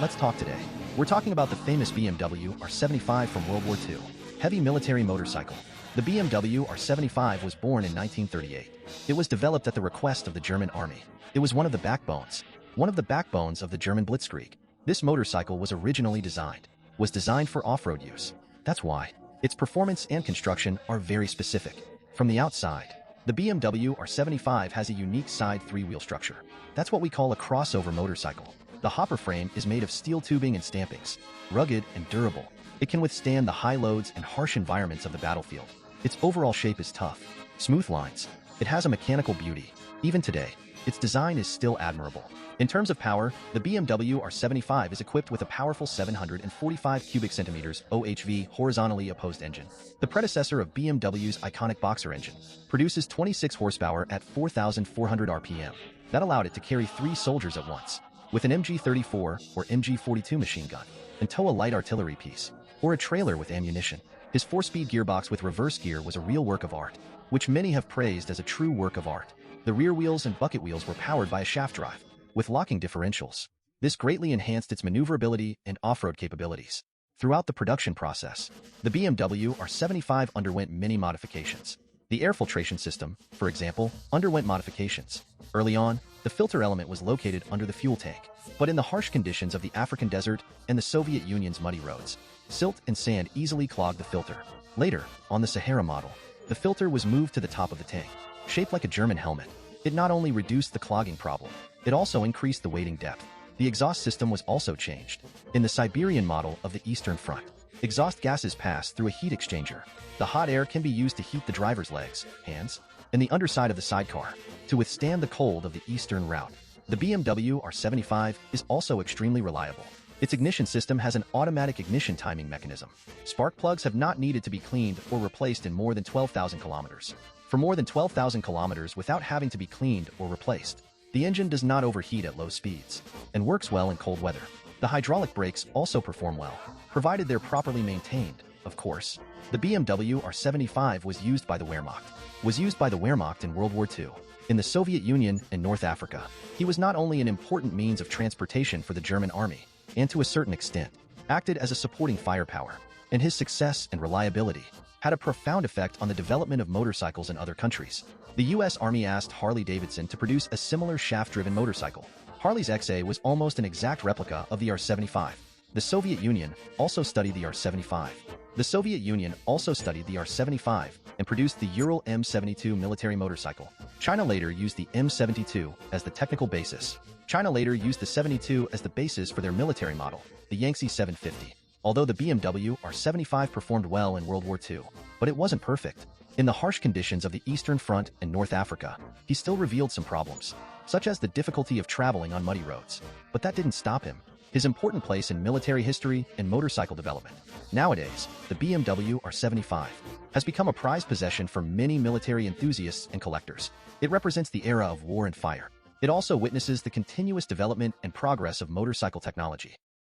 Let's talk today. We're talking about the famous BMW R75 from World War II, heavy military motorcycle. The BMW R75 was born in 1938. It was developed at the request of the German army. It was one of the backbones of the German Blitzkrieg. This motorcycle was designed for off-road use. That's why its performance and construction are very specific. From the outside, the BMW R75 has a unique side three-wheel structure. That's what we call a crossover motorcycle. The hopper frame is made of steel tubing and stampings, rugged and durable. It can withstand the high loads and harsh environments of the battlefield. Its overall shape is tough, smooth lines. It has a mechanical beauty. Even today, its design is still admirable. In terms of power, the BMW R75 is equipped with a powerful 745 cubic centimeters OHV horizontally opposed engine. The predecessor of BMW's iconic Boxer engine produces 26 horsepower at 4,400 RPM. That allowed it to carry 3 soldiers at once, with an MG34 or MG42 machine gun, and tow a light artillery piece, or a trailer with ammunition. His 4-speed gearbox with reverse gear was a real work of art, which many have praised as a true work of art. The rear wheels and bucket wheels were powered by a shaft drive, with locking differentials. This greatly enhanced its maneuverability and off-road capabilities. Throughout the production process, the BMW R75 underwent many modifications. The air filtration system, for example, underwent modifications. Early on, the filter element was located under the fuel tank, but in the harsh conditions of the African desert and the Soviet Union's muddy roads, silt and sand easily clogged the filter. Later, on the Sahara model, the filter was moved to the top of the tank, shaped like a German helmet. It not only reduced the clogging problem, it also increased the wading depth. The exhaust system was also changed. In the Siberian model of the Eastern Front, exhaust gases pass through a heat exchanger. The hot air can be used to heat the driver's legs, hands, and the underside of the sidecar to withstand the cold of the eastern route. The BMW R75 is also extremely reliable. Its ignition system has an automatic ignition timing mechanism. Spark plugs have not needed to be cleaned or replaced in more than 12,000 kilometers. For more than 12,000 kilometers without having to be cleaned or replaced, the engine does not overheat at low speeds and works well in cold weather. The hydraulic brakes also perform well, provided they're properly maintained, of course. The BMW R75 was used by the Wehrmacht in World War II. In the Soviet Union and North Africa, he was not only an important means of transportation for the German army, and to a certain extent, acted as a supporting firepower, and his success and reliability had a profound effect on the development of motorcycles in other countries. The U.S. Army asked Harley-Davidson to produce a similar shaft-driven motorcycle. Harley's XA was almost an exact replica of the R75. The Soviet Union also studied the R75. And produced the Ural M72 military motorcycle. China later used the M72 as the technical basis. China later used the 72 as the basis for their military model, the Yangtze 750. Although the BMW R75 performed well in World War II, but it wasn't perfect. In the harsh conditions of the Eastern Front and North Africa, he still revealed some problems, such as the difficulty of traveling on muddy roads. But that didn't stop him. His important place in military history and motorcycle development. Nowadays, the BMW R75 has become a prized possession for many military enthusiasts and collectors. It represents the era of war and fire. It also witnesses the continuous development and progress of motorcycle technology.